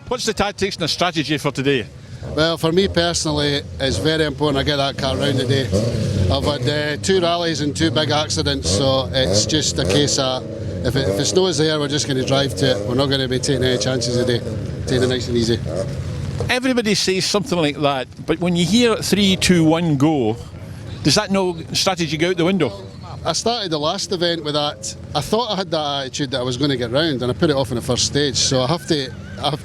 What's the tactics and the strategy for today? Well, for me personally, it's very important I get that car round today. I've had 2 rallies and 2 big accidents, so it's just a case of if the snow is there, we're just going to drive to it. We're not going to be taking any chances today. Take it nice and easy. Everybody says something like that, but when you hear 3, 2, 1 go, does that no strategy go out the window? I started the last event with that. I thought I had that attitude that I was going to get round, and I put it off in the first stage. So I have to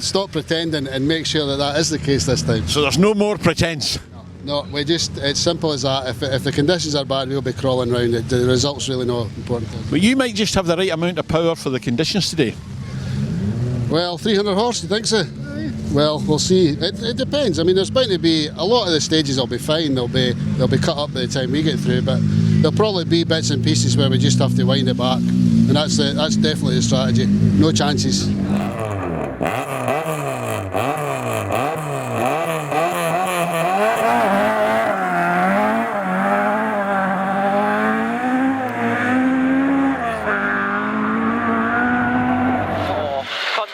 stop pretending and make sure that is the case this time. So there's no more pretence? No, it's simple as that. If the conditions are bad, we'll be crawling round it. The result's really not important. But you might just have the right amount of power for the conditions today. Well, 300 horse, do you think so? Well, we'll see. It depends. I mean, there's bound to be a lot of the stages will be fine. They'll be cut up by the time we get through, but there'll probably be bits and pieces where we just have to wind it back, and that's definitely the strategy. No chances.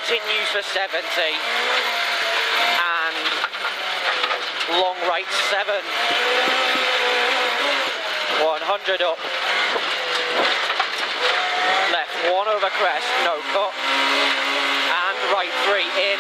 Continues for 70 and long right 7, 100 up, left 1 over crest, no cut, and right 3 in.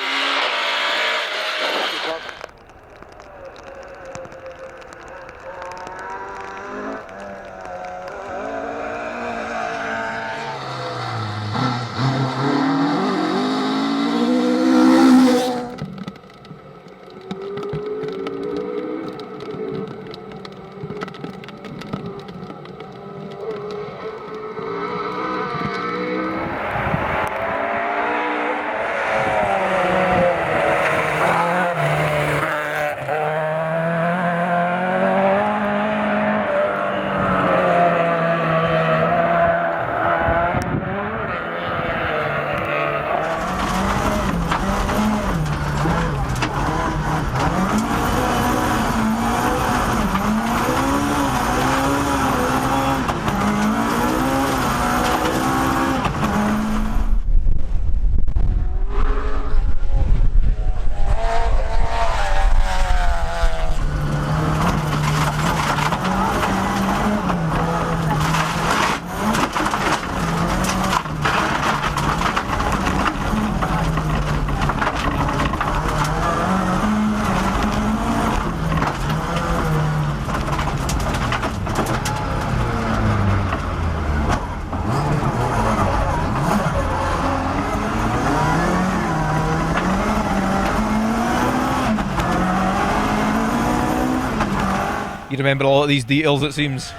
You remember a lot of these details, it seems.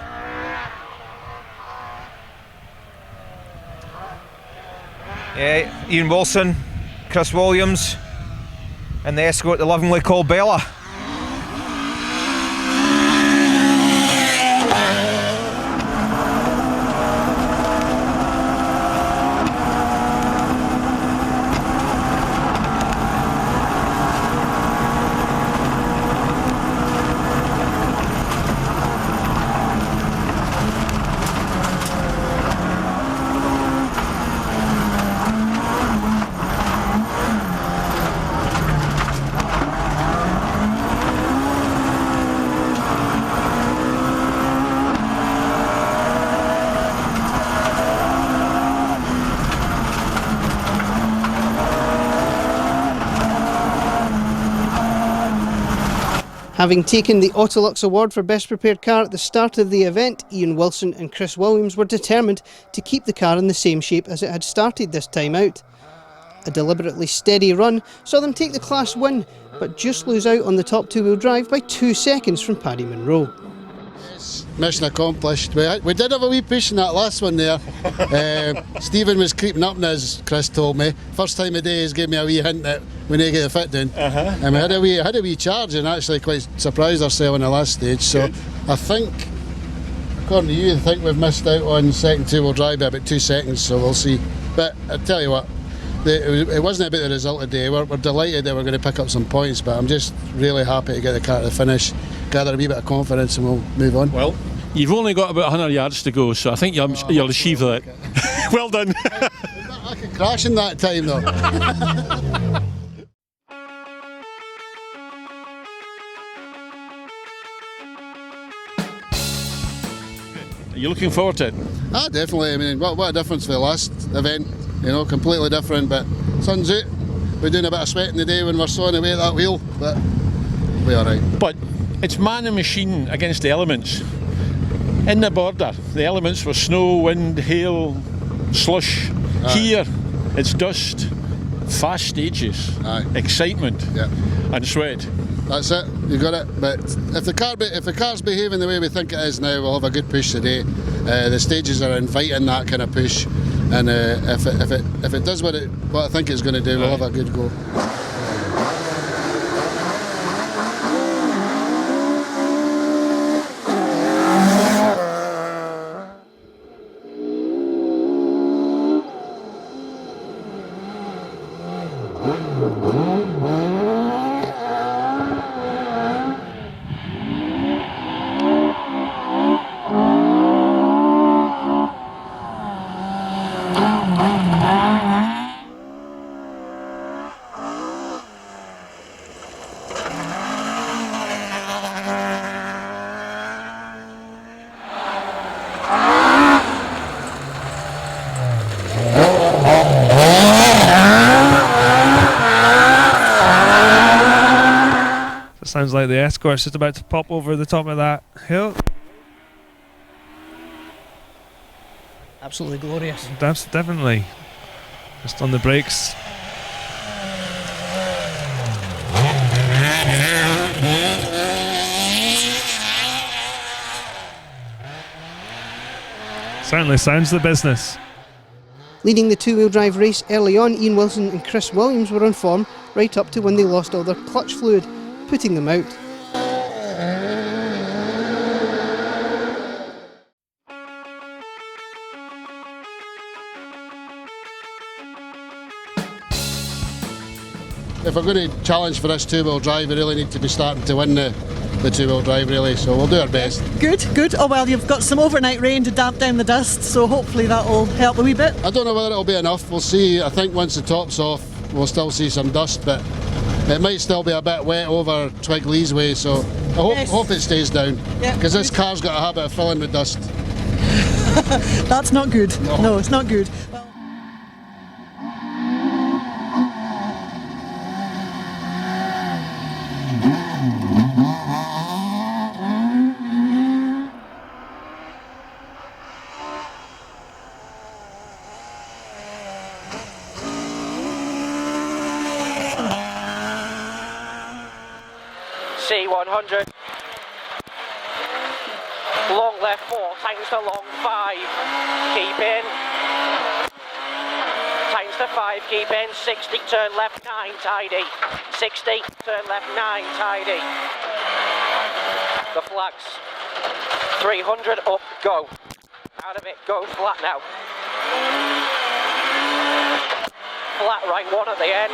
Yeah, Iain Wilson, Chris Williams, and the escort, the lovingly called Bella. Having taken the Autolux Award for Best Prepared Car at the start of the event, Iain Wilson and Chris Williams were determined to keep the car in the same shape as it had started this time out. A deliberately steady run saw them take the class win, but just lose out on the top two-wheel drive by 2 seconds from Paddy Munro. Mission accomplished. We did have a wee push in that last one there. Stephen was creeping up, as Chris told me. First time of day, he's gave me a wee hint that we need to get the fit down. And we had a wee charge and actually quite surprised ourselves in the last stage. So I think, according to you, I think we've missed out on second two-wheel drive by about 2 seconds, so we'll see. But I tell you what, it wasn't about the result today. We're delighted that we're going to pick up some points, but I'm just really happy to get the car to the finish, gather a wee bit of confidence, and we'll move on. Well, you've only got about 100 yards to go, so I think you'll achieve that. Well done. I could crash in that time though. Are you looking forward to it? Ah, definitely. I mean, what a difference for the last event. You know, completely different. But sun's out. We're doing a bit of sweating today when we're sawing away at that wheel, but we're all right. But it's man and machine against the elements. In the border, the elements were snow, wind, hail, slush. Aye. Here, it's dust, fast stages, Aye. excitement, Yeah. and sweat. That's it, you got it. But if the car's behaving the way we think it is now, we'll have a good push today. The stages are inviting that kind of push, and if it does what I think it's going to do, we'll have a good go. Sounds like the Escort's just about to pop over the top of that hill. Absolutely glorious. That's definitely just on the brakes. Certainly sounds the business. Leading the two-wheel drive race early on, Iain Wilson and Chris Williams were on form right up to when they lost all their clutch fluid, putting them out. If we're going to challenge for this two-wheel drive, we really need to be starting to win the two-wheel drive, really, so we'll do our best. Good, good. Oh well, you've got some overnight rain to damp down the dust, so hopefully that'll help a wee bit. I don't know whether it'll be enough, we'll see. I think once the top's off, we'll still see some dust, but it might still be a bit wet over Twigley's way, so I hope it stays down, because this car's got a habit of filling with dust. That's not good. No, it's not good. C100. Long left 4, tightens to long 5, keep in. Tightens to 5, keep in. 60, turn left 9, tidy. 60, turn left 9, tidy. The flags. 300 up, go. Out of it, go flat now. Flat right 1 at the end.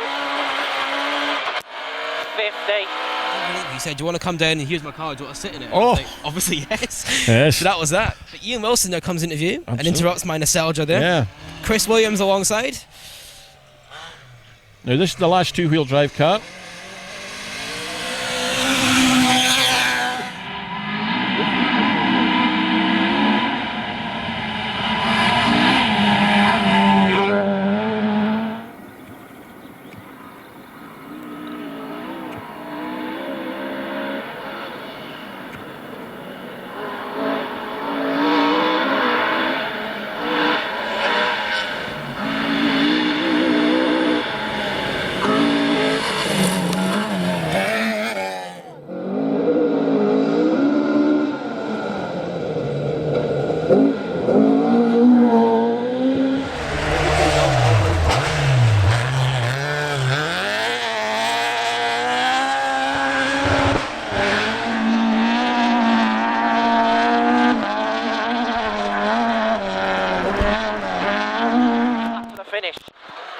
50. He said, do you want to come down and here's my car, do you want to sit in it? Oh. Like, obviously yes. Yes. So that was that. But Iain Wilson now comes into view and Absolutely. interrupts my nostalgia there. Yeah. Chris Williams alongside. Now this is the last two-wheel drive car.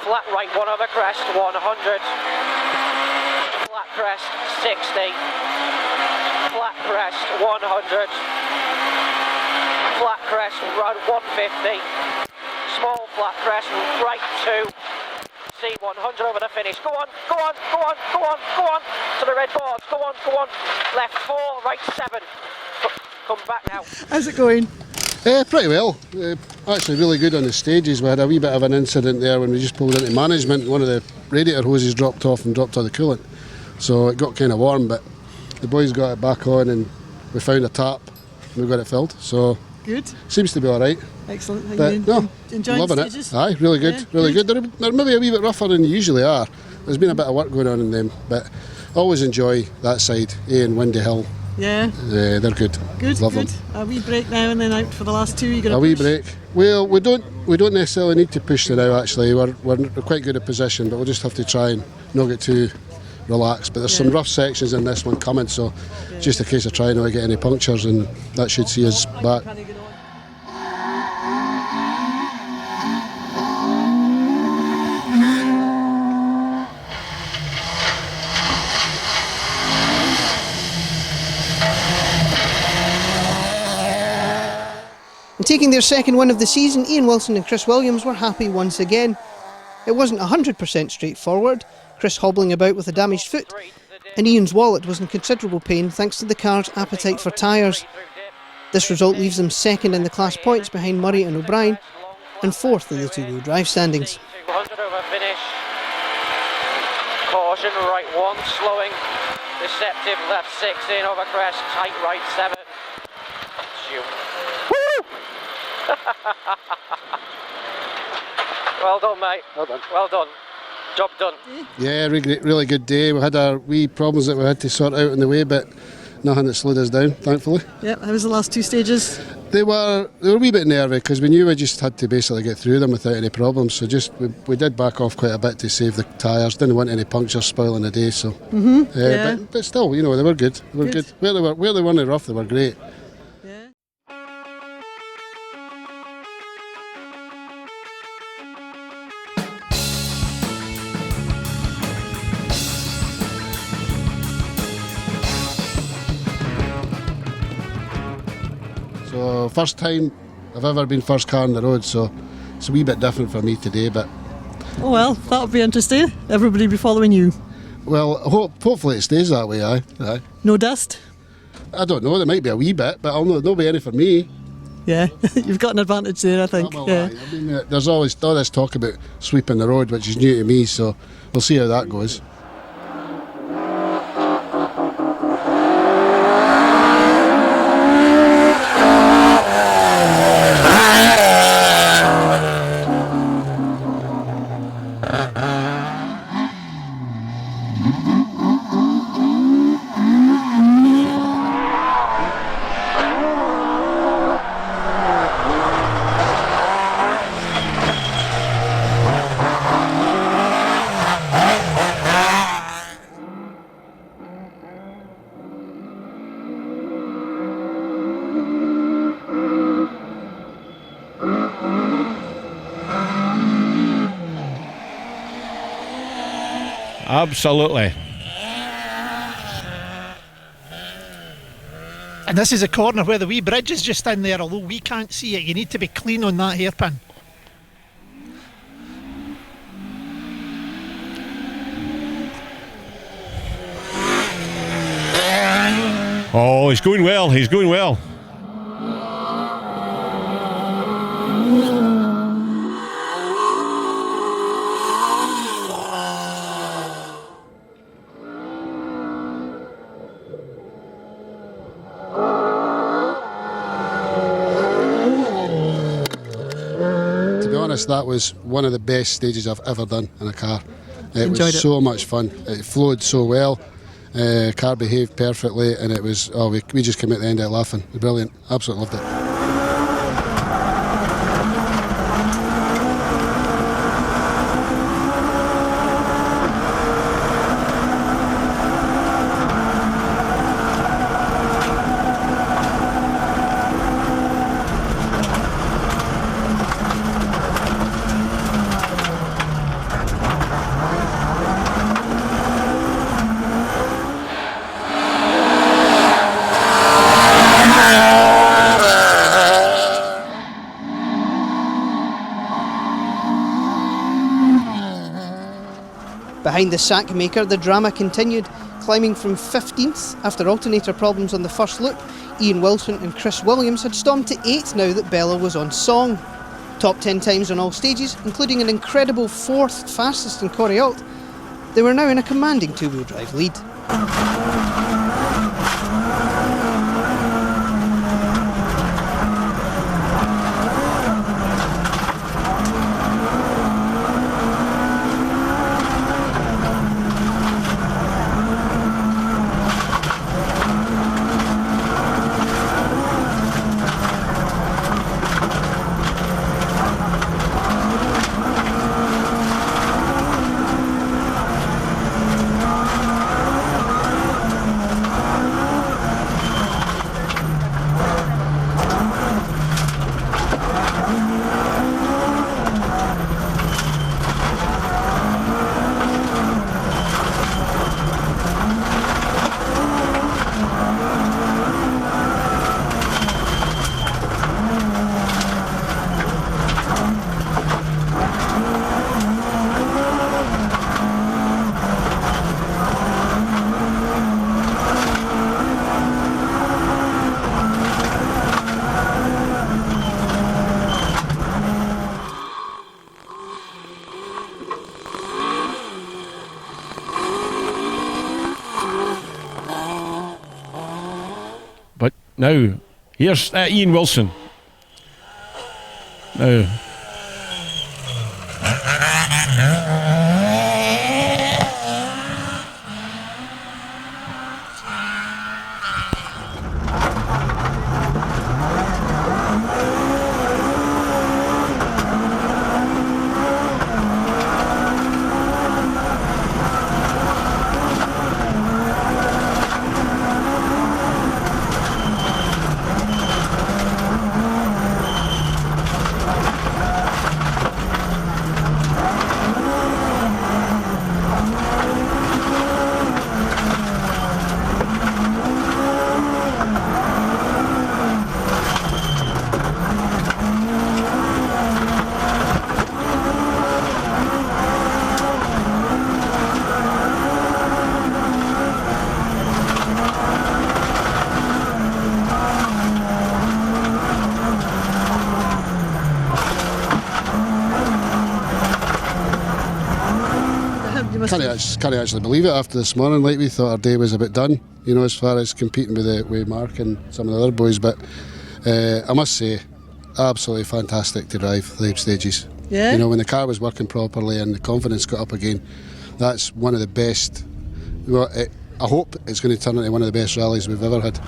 Flat right 1 over crest, 100. Flat crest, 60. Flat crest, 100. Flat crest, round 150. Small flat crest, right 2. C100 over the finish. Go on, go on, go on, go on, go on. To the red boards, go on, go on. Left 4, right 7. Come back now. How's it going? Pretty well. Actually really good on the stages. We had a wee bit of an incident there when we just pulled into management. One of the radiator hoses dropped off and dropped all the coolant. So it got kind of warm, but the boys got it back on and we found a tap and we got it filled. So Good. seems to be all right. Excellent. Are But you no, enjoying loving the stages? it. Aye, really good, Yeah, really good. good. They're maybe a wee bit rougher than they usually are. There's been a bit of work going on in them, but I always enjoy that side. Iain, Windy Hill, Yeah. they're good. Good, Love good. them. A wee break now and then out for the last two. You A wee break. Well, we don't necessarily need to push it now. Actually, we're quite good at position, but we'll just have to try and not get too relaxed. But there's some rough sections in this one coming, so just a case of trying not to get any punctures, and that should see us back. And taking their second win of the season, Iain Wilson and Chris Williams were happy once again. It wasn't 100% straightforward, Chris hobbling about with a damaged foot, and Iain's wallet was in considerable pain thanks to the car's appetite for tyres. This result leaves them second in the class points behind Murray and O'Brien, and fourth in the two-wheel drive standings. 200 over finish. Caution, right 1, slowing. Deceptive, left 6 in over crest, tight right 7. Shoot. Woo! Well done, mate. Well done. Well done. Job done. Yeah, really good day. We had our wee problems that we had to sort out on the way, but nothing that slowed us down, thankfully. Yeah, how was the last two stages? They were a wee bit nervy because we knew we just had to basically get through them without any problems. So we did back off quite a bit to save the tyres. Didn't want any punctures spoiling the day. So, Yeah. but still, they were good. They were good. Where they were in the rough, they were great. Yeah. So first time I've ever been first car on the road. So it's a wee bit different for me today, but. Oh well, that'll be interesting. Everybody be following you. Well, hopefully it stays that way, aye. No dust? I don't know, there might be a wee bit, but there'll be any for me. Yeah, you've got an advantage there, I think. Well, Yeah. aye. I mean, there's always all this talk about sweeping the road, which is new to me, so we'll see how that goes. Absolutely. And this is a corner where the wee bridge is just in there, although we can't see it. You need to be clean on that hairpin. Oh, he's going well, he's going well. To be honest, that was one of the best stages I've ever done in a car. It Enjoyed was it. so much fun. It flowed so well. Car behaved perfectly, and it was. We just came at the end of it laughing. It was brilliant. Absolutely loved it. Behind the sack maker, the drama continued. Climbing from 15th after alternator problems on the first loop, Iain Wilson and Chris Williams had stormed to 8th now that Bella was on song. Top 10 times on all stages, including an incredible 4th fastest in Corrialt, they were now in a commanding two-wheel drive lead. But now, here's Iain Wilson. Now, Can't actually believe it after this morning. Like, we thought our day was a bit done, you know, as far as competing with Mark and some of the other boys. But I must say, absolutely fantastic to drive the stages. Yeah. You know, when the car was working properly and the confidence got up again, that's one of the best. Well, I hope it's going to turn into one of the best rallies we've ever had.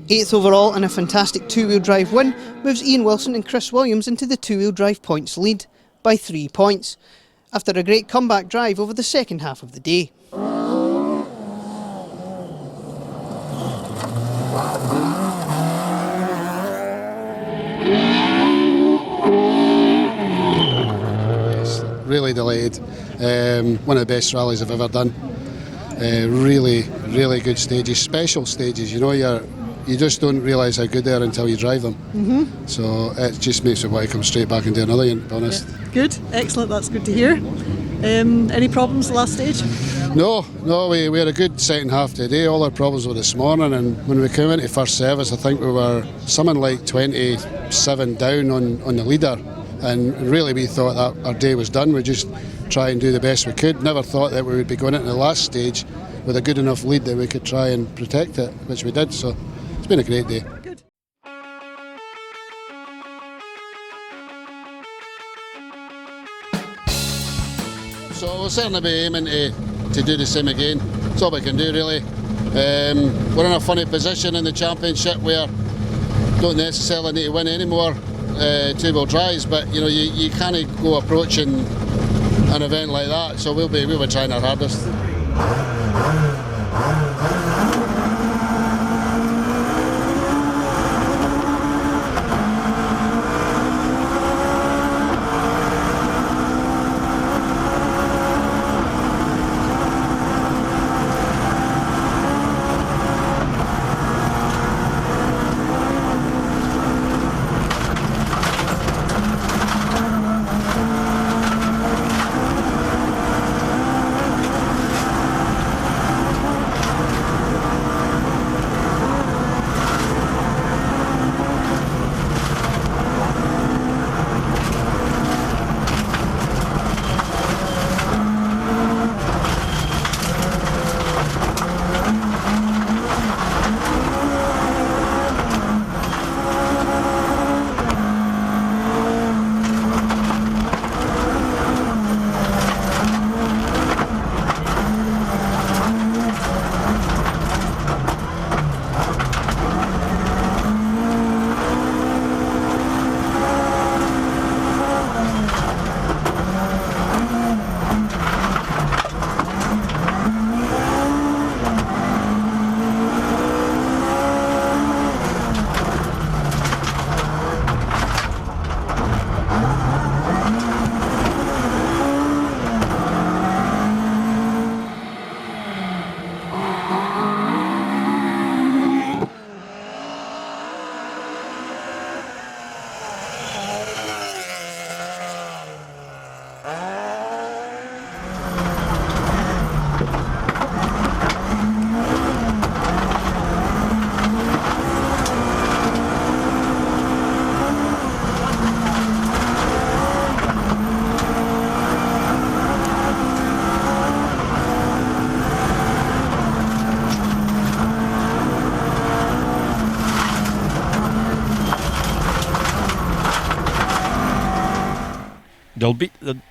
Eighth overall and a fantastic two-wheel drive win moves Iain Wilson and Chris Williams into the two-wheel drive points lead by 3 points, after a great comeback drive over the second half of the day. Really delighted. One of the best rallies I've ever done. Really good stages, special stages. You know, you just don't realise how good they are until you drive them. Mm-hmm. So it just makes me want to come straight back and do another one, to be honest. Yeah. Good, excellent, that's good to hear. Any problems the last stage? No, we had a good second half today. All our problems were this morning, and when we came into first service, I think we were something like 27 down on the leader, and really we thought that our day was done. We just try and do the best we could. Never thought that we would be going into the last stage with a good enough lead that we could try and protect it, which we did. So it's been a great day. So we'll certainly be aiming to do the same again. That's all we can do really. We're in a funny position in the championship where don't necessarily need to win any more two-wheel drives, but you know you can't go approaching an event like that. So we'll be trying our hardest.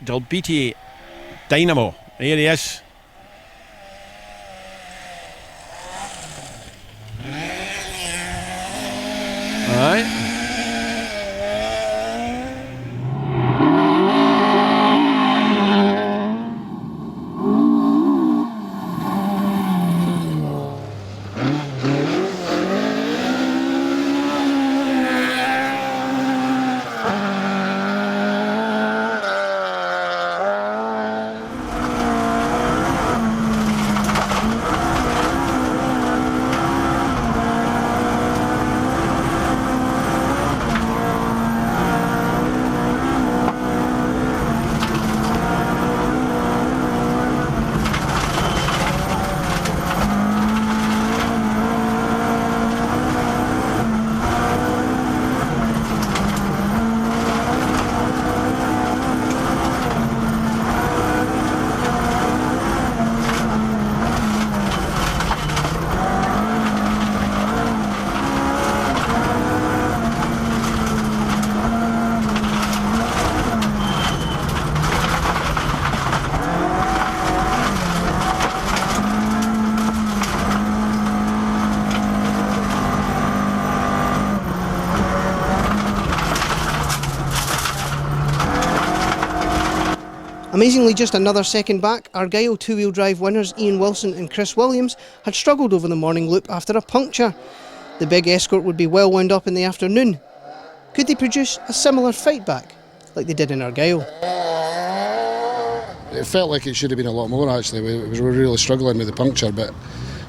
Dalbeattie Dynamo. Here he is. Alright. Amazingly, just another second back, Argyll two-wheel drive winners Iain Wilson and Chris Williams had struggled over the morning loop after a puncture. The big Escort would be well wound up in the afternoon. Could they produce a similar fight back, like they did in Argyll? It felt like it should have been a lot more actually. We were really struggling with the puncture, but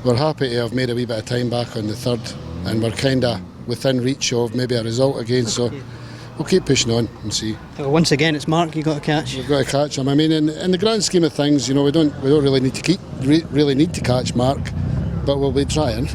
we're happy to have made a wee bit of time back on the third, and we're kind of within reach of maybe a result again, so we'll keep pushing on and see. Once again, it's Mark you've got to catch. We've got to catch him. I mean, in the grand scheme of things, you know, we don't really need to really need to catch Mark, but we'll be trying.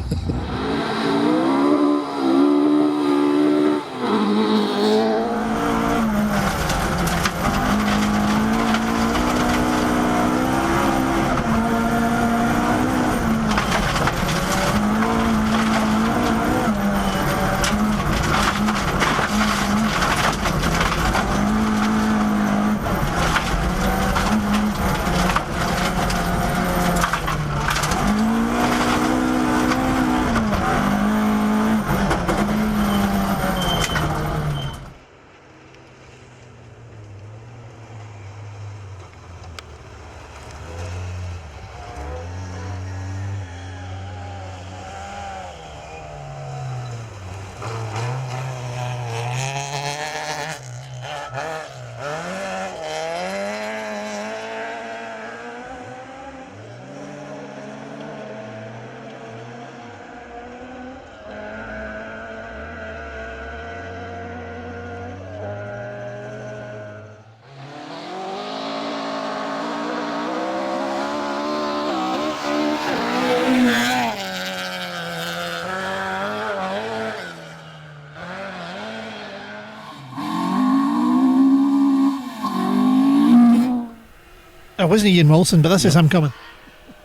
It wasn't Ian Wilson, but this is him coming.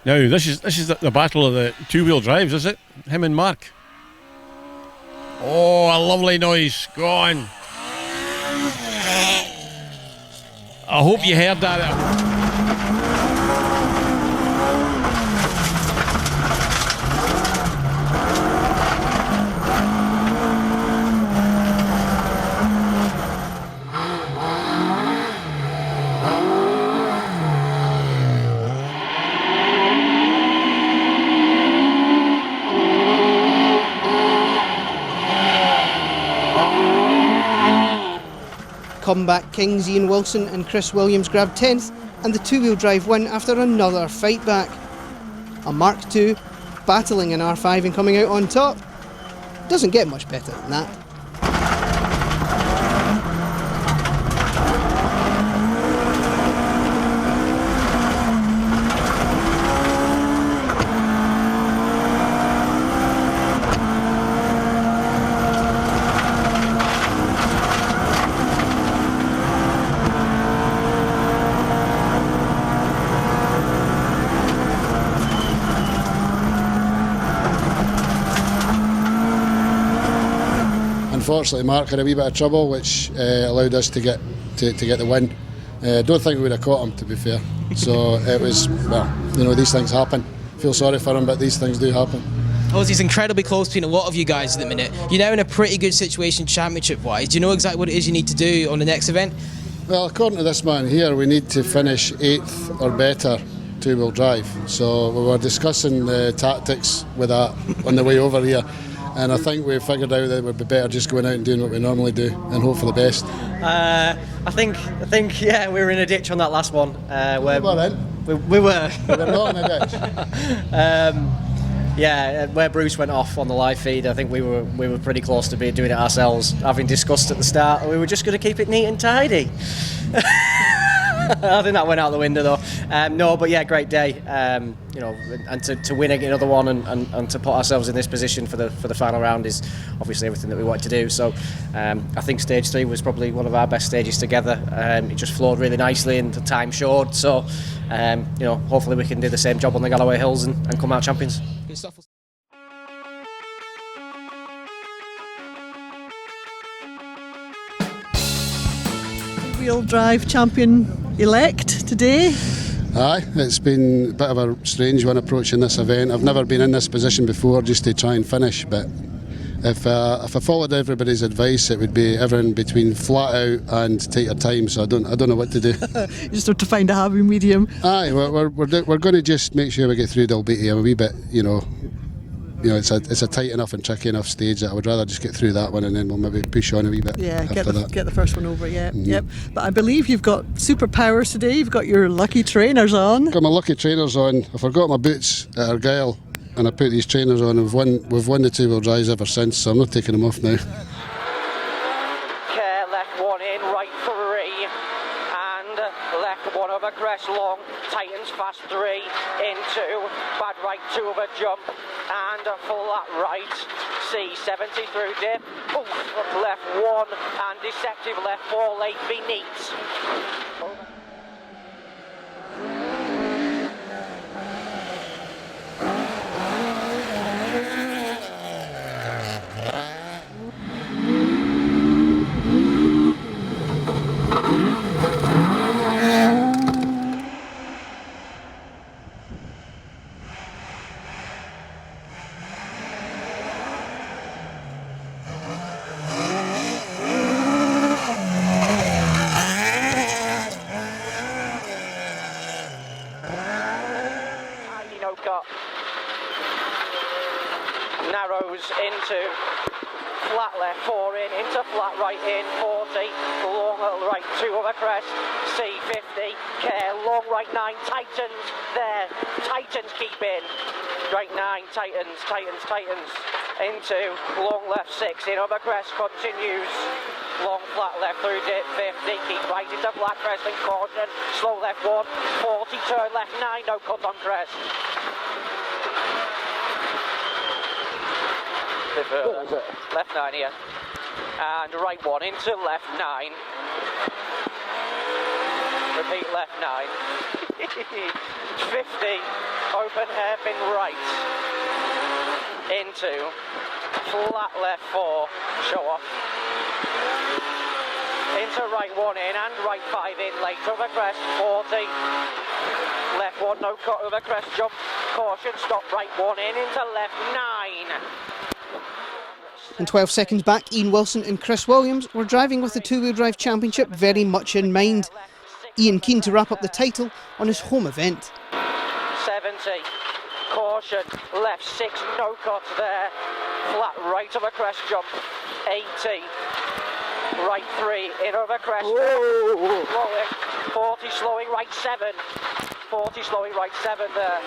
Now, this is the battle of the two-wheel drives, is it? Him and Mark. Oh, a lovely noise. Go on. I hope you heard that. Comeback kings Ian Wilson and Chris Williams grabbed 10th and the two-wheel drive win after another fight back. A Mark II battling an R5 and coming out on top. Doesn't get much better than that. Unfortunately, Mark had a wee bit of trouble, which allowed us to get the win. Don't think we would have caught him, to be fair. So it was, well, you know, these things happen. Feel sorry for him, but these things do happen. He's incredibly close between a lot of you guys at the minute. You're now in a pretty good situation championship-wise. Do you know exactly what it is you need to do on the next event? Well, according to this man here, we need to finish 8th or better two-wheel drive. So we were discussing the tactics with that on the way over here. And I think we figured out that it would be better just going out and doing what we normally do and hope for the best. I think, yeah, we were in a ditch on that last one. We were in. We were. We were not in a ditch. Yeah, where Bruce went off on the live feed, I think we were pretty close to doing it ourselves, having discussed at the start. We were just going to keep it neat and tidy. I think that went out the window though. No, but yeah, great day. You know, and to win another one and to put ourselves in this position for the final round is obviously everything that we wanted to do. So I think stage 3 was probably one of our best stages together. It just flowed really nicely and the time showed. So you know, hopefully we can do the same job on the Galloway Hills and come out champions. Good stuff. Wheel drive champion elect today. Aye, it's been a bit of a strange one approaching this event. I've never been in this position before just to try and finish, but if I followed everybody's advice, it would be everything between flat out and take your time, so I don't know what to do. You just have to find a happy medium. Aye, we're going to just make sure we get through Dalbeattie a wee bit, you know, it's a tight enough and tricky enough stage that I would rather just get through that one and then we'll maybe push on a wee bit. Yeah, after get the first one over. Yeah, Yep. But I believe you've got superpowers today. You've got your lucky trainers on. Got my lucky trainers on. I forgot my boots at Argyle and I put these trainers on. We've won the two-wheel drives ever since, so I'm not taking them off now. Care left one in, right 3, and left one over crest long. Titans fast 3 into bad right 2 of a jump and flat right. C70 through dip. Oof, left 1 and deceptive left 4 late beneath. Narrows into flat left 4 in, into flat right in 40, long right 2 over crest, C50, care long right 9, tightens there, tightens keep in, right 9, tightens, into long left 6 in over crest, continues, long flat left through dip 50, keep right into flat crest and caution, slow left 1, 40, turn left 9, no cut on crest. Left 9 here, and right 1 into left 9, repeat left 9, open hairpin right, into flat left 4, show off, into right 1 in and right 5 in, late over crest, 40, left 1 no cut over crest, jump, caution, stop, right 1 in, into left 9. And 12 seconds back, Iain Wilson and Chris Williams were driving with the two-wheel drive championship very much in mind. Iain keen to wrap up the title on his home event. 70, caution, left 6, no cut there, flat right over crest jump, 80, right 3, in over crest, slowing, 40 slowing right 7, 40 slowing right 7 there.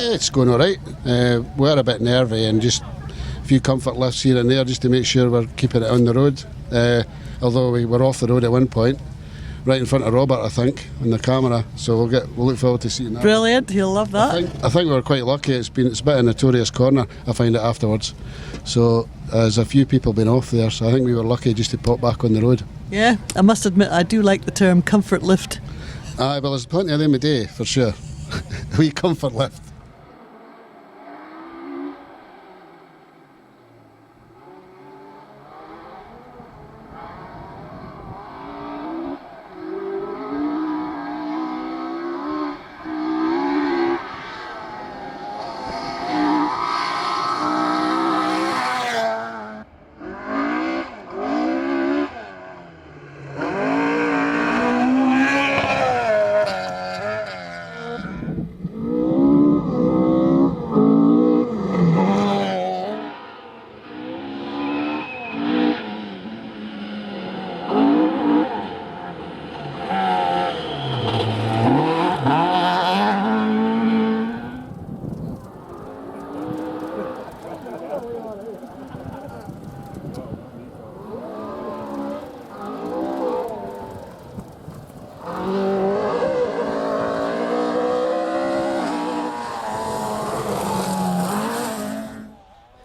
It's going all right. We're a bit nervy and just a few comfort lifts here and there just to make sure we're keeping it on the road. Although we were off the road at one point, right in front of Robert, I think, on the camera. So we'll look forward to seeing that. Brilliant, he'll love that. I think we were quite lucky. It's a bit of a notorious corner, I find it afterwards. So there's a few people been off there, so I think we were lucky just to pop back on the road. Yeah, I must admit I do like the term comfort lift. Well, there's plenty of them a day, for sure. A wee comfort lift.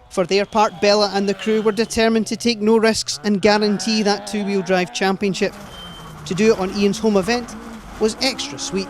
For their part, Bella and the crew were determined to take no risks and guarantee that two-wheel drive championship. To do it on Iain's home event was extra sweet.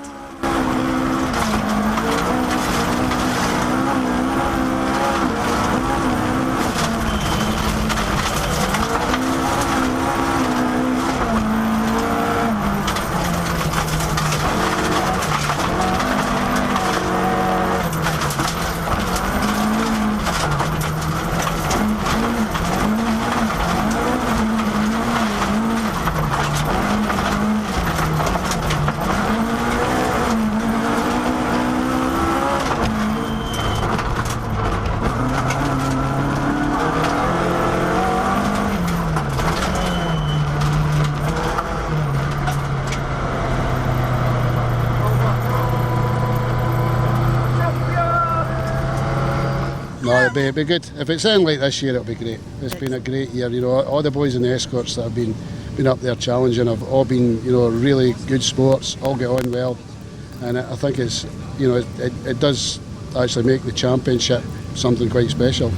No, it'll be good. If it's anything like this year, it'll be great. It's been a great year. You know, all the boys in the escorts that have been up there challenging have all been, you know, really good sports. All get on well, and I think it's, you know, it does actually make the championship something quite special.